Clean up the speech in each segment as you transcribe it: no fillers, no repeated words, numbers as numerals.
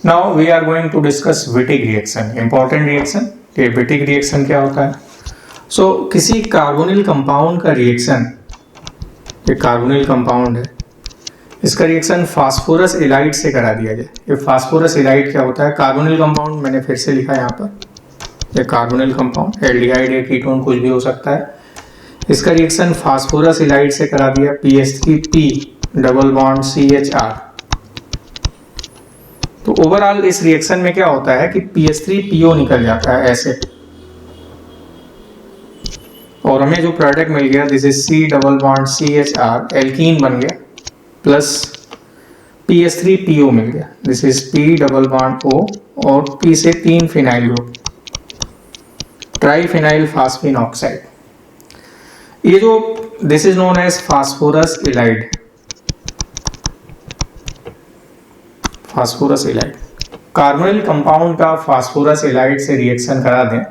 Now we are going to discuss Wittig reaction, important reaction. ये Wittig reaction क्या होता है? सो किसी कार्बोनिल कंपाउंड का रिएक्शन, ये कार्बोनिल कंपाउंड है, इसका रिएक्शन फास्फोरस एलाइड से करा दिया जाए। ये फास्फोरस एलाइड क्या होता है? कार्बोनिल कंपाउंड मैंने फिर से लिखा है यहाँ पर, ये कार्बोनिल कंपाउंड एल्डिहाइड या कीटोन कुछ भी हो सकता है। इसका रिएक्शन फास्फोरस एलाइड से करा दिया, PH3P डबल बॉन्ड CHR। तो ओवरऑल इस रिएक्शन में क्या होता है कि PH3PO निकल जाता है ऐसे, और हमें जो प्रोडक्ट मिल गया this is C double bond CHR, alkene बन गया, प्लस PH3PO मिल गया, this is P double bond O, और P से 3 phenyl group, triphenyl phosphine oxide. ये जो this is known as phosphorus ylide, phosphorus ylide carbonyl compound का phosphorus ylide से रिएक्शन करा दें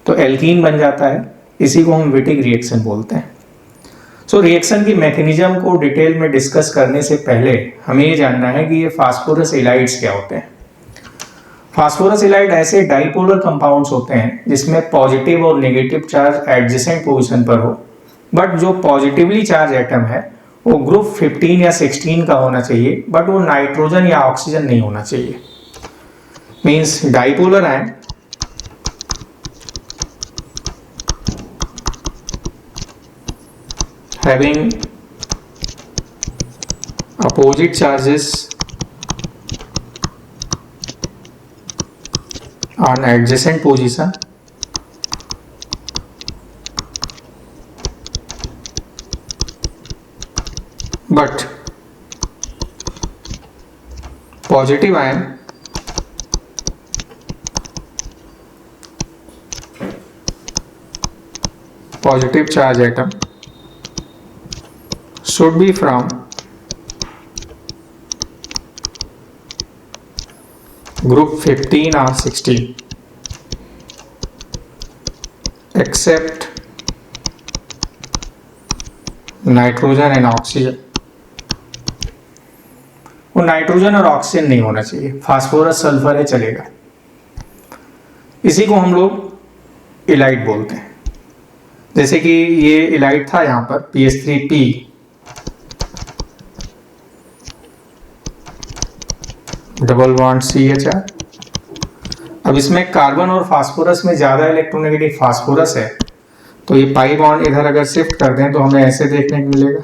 तो एल्कीन बन जाता है, इसी को हम विटिक रिएक्शन बोलते हैं। सो रिएक्शन की मैकेनिज्म को डिटेल में डिस्कस करने से पहले हमें ये जानना है कि ये फास्फोरस एलाइड्स क्या होते हैं। फास्फोरस एलाइड ऐसे डाइपोलर कंपाउंड्स होते हैं जिसमें पॉजिटिव और नेगेटिव चार्ज एडजेसेंट पोजीशन पर हो, बट जो पॉजिटिवली चार्ज एटम है वो ग्रुप 15 या 16 का होना चाहिए, बट वो नाइट्रोजन या ऑक्सीजन नहीं होना चाहिए। Means dipolar ion having opposite charges on adjacent position but positive ion positive charge atom should be from group 15 or 16 except nitrogen and oxygen. वो नाइट्रोजन और ऑक्सीजन नहीं होना चाहिए, फास्फोरस सल्फर है चलेगा। इसी को हम लोग एलाइड बोलते हैं। जैसे कि ये एलाइड था यहाँ पर PH3P डबल बॉन्ड CHR। अब इसमें कार्बन और फास्फोरस में ज्यादा इलेक्ट्रोनेगेटिव फास्फोरस है, तो ये पाई बॉन्ड इधर अगर शिफ्ट कर दें तो हमें ऐसे देखने को मिलेगा,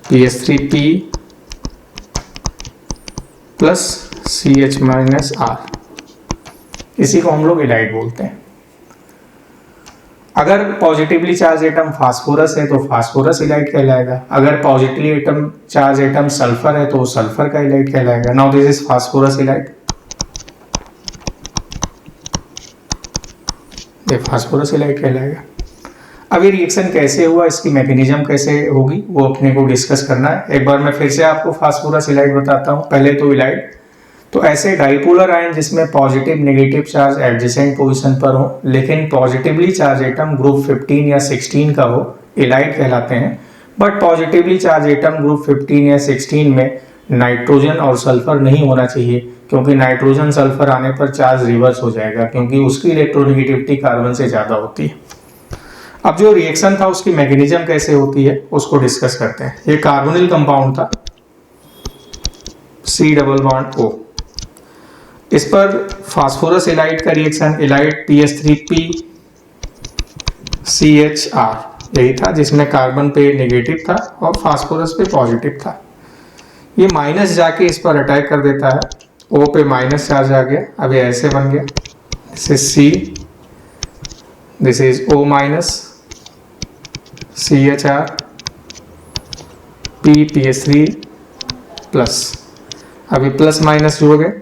PH3P प्लस CH-R। इसी को हम लोग एलाइड बोलते हैं। अगर पॉजिटिवली चार्ज एटम फास्फोरस है तो फास्फोरस एलाइड कहलाएगा, अगर positively atom charge atom sulphur है तो सल्फर का एलाइड कहलाएगा। Now this is phosphorus allied, ये फास्फोरस एलाइड कहलाएगा। अब ये रिएक्शन कैसे हुआ, इसकी मैकेनिज्म कैसे होगी, वो अपने को डिस्कस करना है। एक बार मैं फिर से आपको फास्फोरस एलाइड बताता हूँ। पहले तो एलाइड, तो ऐसे डाइपोलर आयन जिसमें positive negative charge adjacent position पर हो, लेकिन पॉजिटिवली चार्ज एटम ग्रुप 15 या 16 का हो, एलाइड कहलाते हैं। But positively charge atom group 15 या 16 में नाइट्रोजन और सल्फर नहीं होना चाहिए, क्योंकि नाइट्रोजन सल्फर आने पर चार्ज रिवर्स हो जाएगा, क्योंकि उसकी इलेक्ट्रोनेगेटिविटी कार्बन से ज्यादा होती है। अब जो रिएक्शन था उसकी मैकेनिज्म कैसे होती है उसको डिस्कस करते हैं। ये कार्बोनिल कंपाउंड था C डबल बॉन्ड O, इस पर फास्फोरस एलाइड का रिएक्शन, एलाइड PH3P CHR यही था, जिसमें कार्बन पे नेगेटिव था और फास्फोरस पे पॉजिटिव था। ये माइनस जाके इस पर अटैक कर देता है, O पे माइनस चार्ज आ गया, अब ये ऐसे बन गया, this is C, this is O minus CHR PH3 plus, अभी प्लस माइनस जुड़ गए,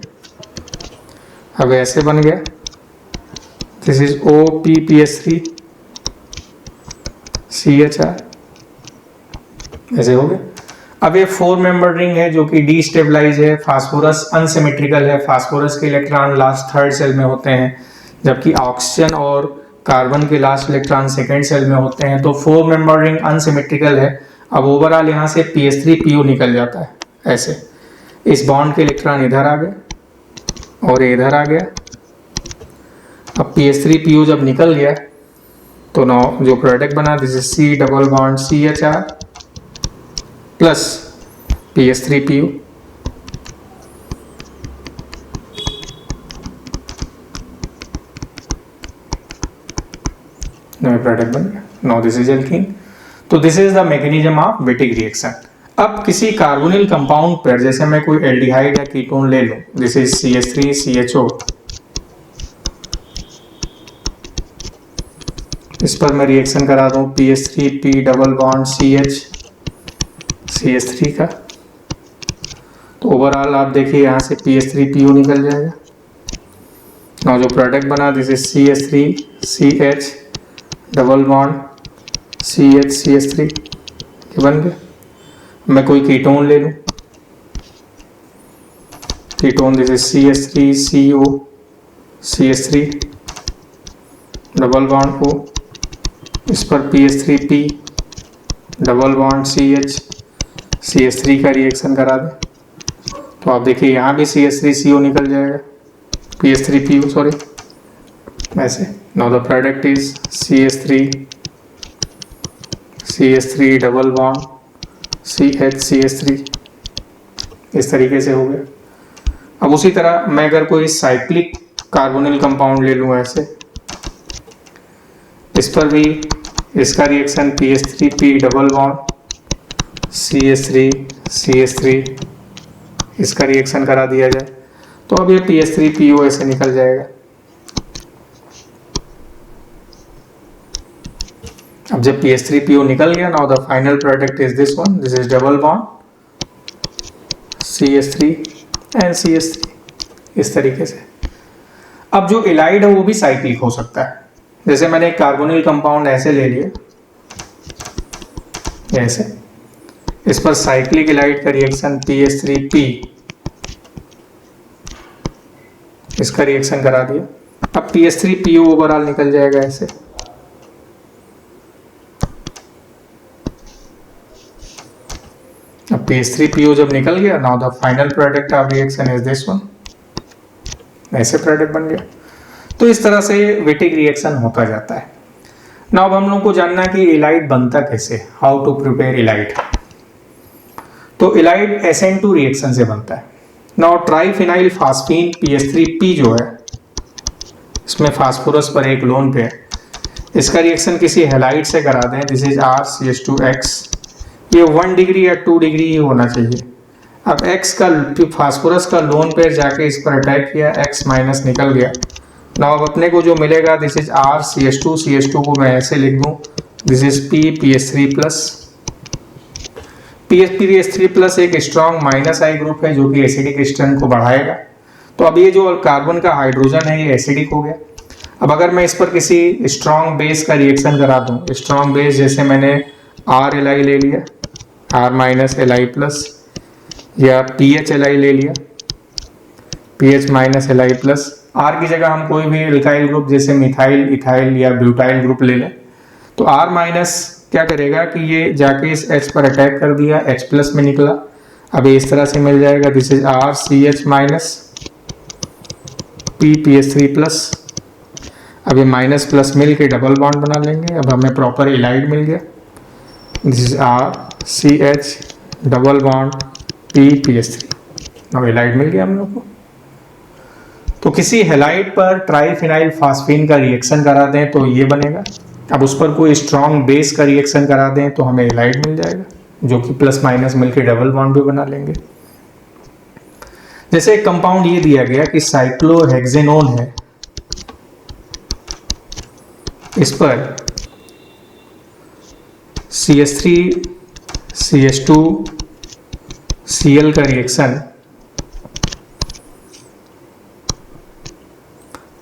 अब ऐसे बन गया, दिस इज OPPH3 CHR, ऐसे हो गया। अब ये 4 मेंबर रिंग है जो कि डीस्टेबलाइज है, फास्फोरस अनसिमेट्रिकल है, फास्फोरस के इलेक्ट्रॉन लास्ट थर्ड सेल में होते हैं, जबकि ऑक्सीजन और कार्बन के लास्ट इलेक्ट्रॉन सेकेंड सेल में होते हैं। तो 4 मेंबर रिंग अनसिमेट्रिकल है। अब ओवरऑल यहाँ से PH3PO निकल जाता है ऐसे, इस बॉन्ड के इलेक्ट्रॉन इधर आ गए और ये इधर आ गया। अब PH3PO जब निकल गया तो नो जो प्रोडक्ट बना this is C double bond CHR plus PH3PO। नया प्रोडक्ट बन गया। Now this is alkene. तो this is the mechanism of Wittig reaction. अब किसी कार्बोनिल कंपाउंड पर जैसे मैं कोई एल्डिहाइड या कीटोन ले लूं, दिस इज CH3CHO, इस पर मैं रिएक्शन करा दूं PH3P डबल बॉन्ड CH3 का, तो ओवरऑल आप देखिए यहाँ से PH3PO निकल जाएगा। नाउ जो प्रोडक्ट बना this is CH3CH double bond CH3 ये बन गया। मैं कोई कीटोन ले लूं, ketone this is CH3CO CH3 double bond O, इस पर PH3P डबल बॉन्ड CH3 का रिएक्शन करा दें तो आप देखिए यहाँ भी CH3CO निकल जाएगा, PH3PO सॉरी ऐसे। Now the product is CH3 double bond CH3 इस तरीके से हो गया। अब उसी तरह मैं अगर कोई साइक्लिक कार्बोनिल कंपाउंड ले लूँ ऐसे, इस पर भी इसका reaction PH3P double bond CH3 इसका रिएक्शन करा दिया जाए तो अब ये PH3PO ऐसे निकल जाएगा। अब जब PH3PO निकल गया, now the final product is this one, this is double bond CH3 and CH3 इस तरीके से। अब जो एलाइड है वो भी साइक्लिक हो सकता है। जैसे मैंने एक कार्बोनिल कंपाउंड ऐसे ले लिया, ऐसे, इस पर साइक्लिक एलाइड का रिएक्शन PH3P इसका रिएक्शन करा दिया। अब PH3PO ओवरऑल निकल जाएगा ऐसे। अब PH3PO जब निकल गया, now the final product of reaction is this one, ऐसे प्रोडक्ट बन गया। तो इस तरह से विटिक रिएक्शन होता जाता है। नाउ अब हम लोग को जानना है कि एलाइड बनता कैसे, हाउ टू प्रिपेयर एलाइड। तो एलाइड SN2 रिएक्शन से बनता है। नाउ ट्राइफिनाइल फास्फीन PH3P जो है, इसमें फास्फोरस पर एक लोन पे है, इसका रिएक्शन किसी हैलाइड से करा दें, दिस इज RCH2X। ये 1 डिग्री या 2 डिग्री ही होना चाहिए। अब X का फास्फोरस का लोन पेयर जाके इस पर अटैक किया, X माइनस निकल गया। नाउ अब अपने को जो मिलेगा दिस इज RCH2 को मैं ऐसे लिख दूं, this is PPH3 plus. PPH3 plus एक स्ट्रॉन्ग माइनस आई ग्रुप है जो कि एसिडिक स्ट्रेंथ को बढ़ाएगा। तो अब ये जो कार्बन का हाइड्रोजन है ये एसिडिक हो गया। अब अगर मैं इस पर किसी स्ट्रॉन्ग बेस का रिएक्शन करा दूं, स्ट्रॉन्ग बेस जैसे मैंने RLi ले लिया, R माइनस Li प्लस, या PHLi ले लिया, PH minus Li plus. R की जगह हम कोई भी एल्काइल ग्रुप जैसे मिथाइल, इथाइल या ब्यूटाइल ग्रुप ले लें तो R माइनस क्या करेगा कि ये जाके इस H पर अटैक कर दिया, H प्लस में निकला। अब इस तरह से मिल जाएगा, this is RCH minus PPH3 plus. अब ये माइनस प्लस मिल के डबल बॉन्ड बना लेंगे। अब हमें प्रॉपर एलाइड मिल गया, this is RCH double bond PPH3। अब एलाइड मिल गया हम लोग को। तो किसी हैलाइड पर ट्राइफिनाइल फास्फीन का रिएक्शन करा दें तो ये बनेगा। अब उस पर कोई स्ट्रॉन्ग बेस का रिएक्शन करा दें तो हमें एलाइड मिल जाएगा, जो कि प्लस माइनस मिलकर डबल बॉन्ड भी बना लेंगे। जैसे एक कंपाउंड ये दिया गया कि साइक्लोहेक्सेनोन है, इस पर CH3 CH2 Cl का रिएक्शन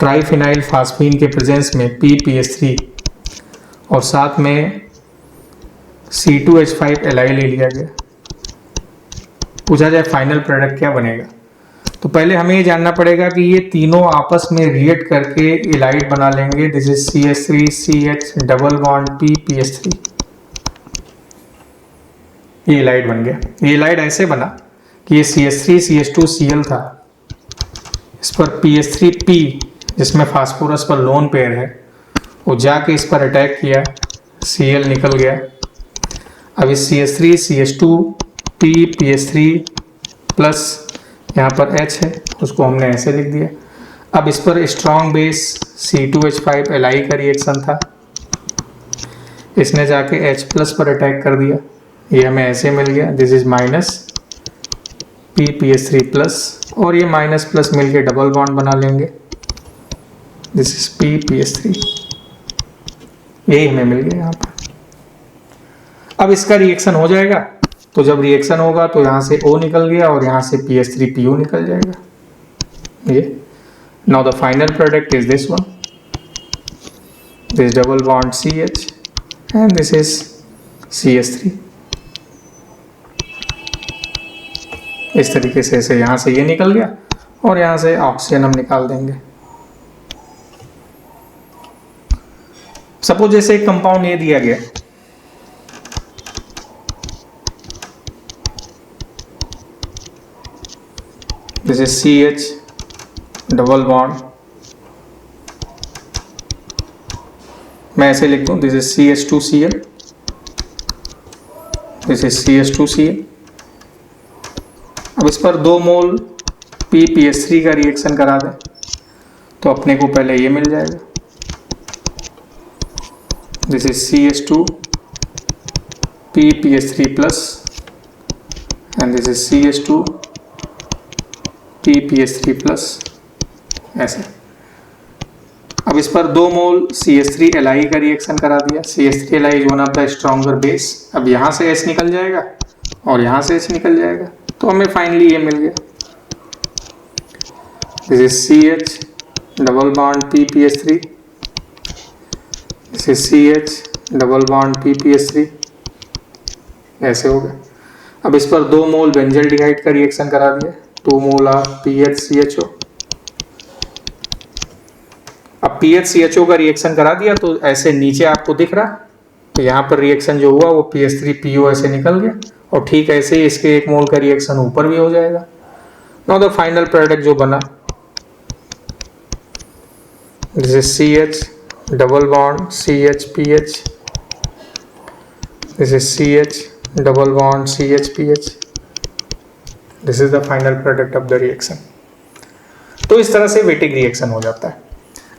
ट्राइफिनाइल फास्फीन के प्रेजेंस में PPH3 और साथ में C2H5Li ले लिया गया। पूछा जाए फाइनल प्रोडक्ट क्या बनेगा, तो पहले हमें ये जानना पड़ेगा कि ये तीनों आपस में रिएक्ट करके एलाइड बना लेंगे। This is CH3CH double bond PPH3, ये एलाइड बन गया। ये एलाइड ऐसे बना कि ये CH3 CH2 Cl था, इस पर PH3P जिसमें फास्फोरस पर लोन पेयर है वो जाके इस पर अटैक किया, Cl निकल गया। अब इस CH3 CH2P PH3 प्लस यहाँ पर H है, उसको हमने ऐसे लिख दिया। अब इस पर स्ट्रॉन्ग बेस C2H5 Li का रिएक्शन था, इसने जाके H प्लस पर अटैक कर दिया, ये हमें ऐसे मिल गया, this is minus PPH3 plus, और ये माइनस प्लस मिलके डबल बॉन्ड बना लेंगे, दिस इज PPH3, यही हमें मिल गया यहाँ पर। अब इसका रिएक्शन हो जाएगा, तो जब रिएक्शन होगा तो यहाँ से O निकल गया और यहाँ से PH3PO निकल जाएगा ये। Now the final product is this one, this double bond CH and this is CH3। इस तरीके से यहाँ से ये निकल गया और यहाँ से ऑक्सीजन हम निकाल देंगे। सपोज जैसे एक कंपाउंड ये दिया गया, this is CH double bond, मैं ऐसे लिख दूं, this is CH2Cl, this is CH2Cl। अब इस पर 2 मोल PPH3 का रिएक्शन करा दें तो अपने को पहले ये मिल जाएगा, this is CH2 PPH3 plus and this is CH2 PPH3 plus, ऐसे। अब इस पर 2 मोल CH3Li का रिएक्शन करा दिया, CH3Li is one of the stronger base. अब यहाँ से H निकल जाएगा और यहाँ से H निकल जाएगा, तो हमें फाइनली ये मिल गया, this is CH double bond PPH3, this is CH double bond PPH3, ऐसे हो गया। अब इस पर 2 मोल बेंजल्डिहाइड का रिएक्शन करा दिया, 2 मोल ऑफ PHCHO। अब PHCHO का रिएक्शन करा दिया तो ऐसे नीचे आपको दिख रहा, तो यहाँ पर रिएक्शन जो हुआ वो PH3PO ऐसे निकल गया, और ठीक ऐसे ही इसके 1 मोल का रिएक्शन ऊपर भी हो जाएगा। नाउ द फाइनल प्रोडक्ट जो बना, this is CH double bond CHPH, this is CH double bond CHPH, this is the final product of the reaction. तो इस तरह से वेटिक रिएक्शन हो जाता है।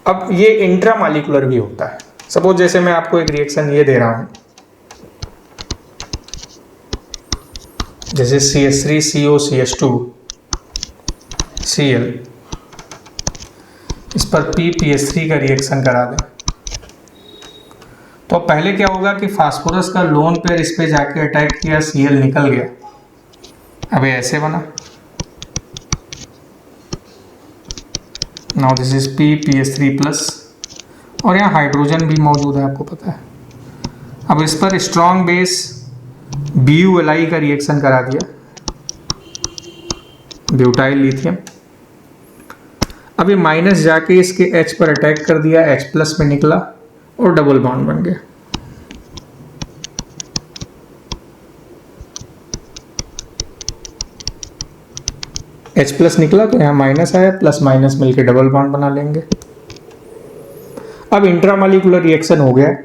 अब ये इंट्रामॉलिक्यूलर भी होता है। सपोज जैसे मैं आपको एक रिएक्शन ये दे रहा हूं, जैसे CH3CO CH2 Cl, इस पर PPH3 का रिएक्शन करा दें तो पहले क्या होगा कि फास्फोरस का लोन पेयर इस पे जाके अटैक किया, Cl निकल गया, अब ऐसे बना, now this is PPH3 plus, और यहाँ हाइड्रोजन भी मौजूद है, आपको पता है। अब इस पर स्ट्रॉन्ग बेस BuLi का रिएक्शन करा दिया, ब्यूटाइल लिथियम। अब ये माइनस जाके इसके H पर अटैक कर दिया, H प्लस में निकला और डबल बॉन्ड बन गया। H प्लस निकला तो यहाँ माइनस आया, प्लस माइनस मिलके डबल बॉन्ड बना लेंगे। अब इंट्रामॉलिक्यूलर रिएक्शन हो गया।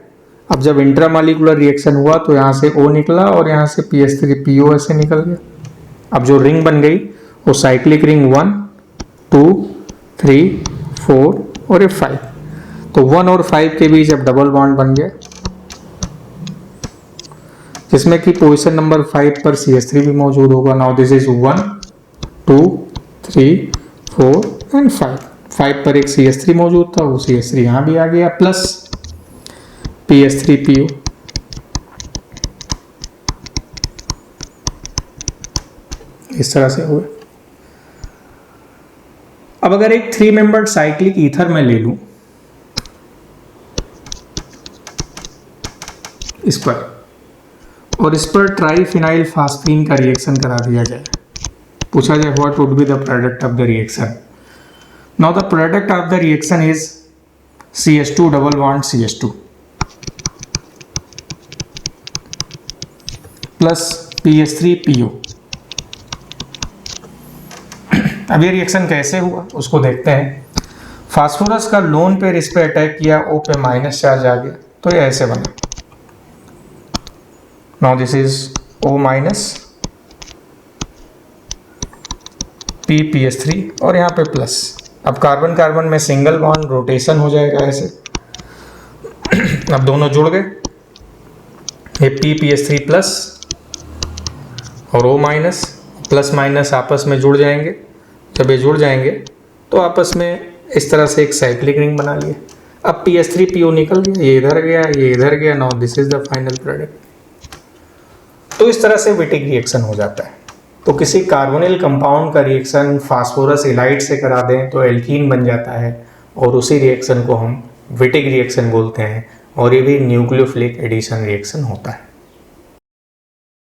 अब जब इंट्रामॉलिक्यूलर रिएक्शन हुआ तो यहाँ से O निकला और यहाँ से PH3PO ऐसे निकल गया। अब जो रिंग बन गई वो साइक्लिक रिंग 1, 2, 3, 4 और 5। तो 1 और 5 के बीच अब डबल बॉन्ड बन गया, जिसमें कि पोजीशन नंबर 5 पर CH3 भी मौजूद होगा। Now this is 1, 2, 3, 4 and 5। 5 पर एक CH3 मौजूद था, वो CH3 यहाँ भी आ गया, प्लस PH3PO। इस तरह से हुए। अब अगर एक 3 मेंबर्ड साइक्लिक ईथर में ले लूं इस पर, और इस पर ट्राइफिनाइल फास्फीन का रिएक्शन करा दिया जाए, पूछा जाए what would be the product of the reaction. Now the product of the reaction is CH2 double bond CH2 plus PH3PO। अब ये रिएक्शन कैसे हुआ उसको देखते हैं। फास्फोरस का लोन पेयर इस पे अटैक किया, O पे माइनस चार्ज आ गया, तो ये ऐसे बना। Now this is O minus PPS3 और यहाँ पे प्लस। अब कार्बन कार्बन में सिंगल बॉन्ड रोटेशन हो जाएगा ऐसे। अब दोनों जुड़ गए, ये PPS3 प्लस और O माइनस, प्लस माइनस आपस में जुड़ जाएंगे। जब ये जुड़ जाएंगे तो आपस में इस तरह से एक साइक्लिक रिंग बना लिया। अब PS3 PO निकल गया, ये इधर गया, ये इधर गया। Now this is the final product. तो इस तरह से विटिक रिएक्शन हो जाता है। तो किसी कार्बोनिल कंपाउंड का रिएक्शन फास्फोरस इलाइड से करा दें तो एल्कीन बन जाता है, और उसी रिएक्शन को हम विटिक रिएक्शन बोलते हैं, और ये भी न्यूक्लियोफिलिक एडिशन रिएक्शन होता है।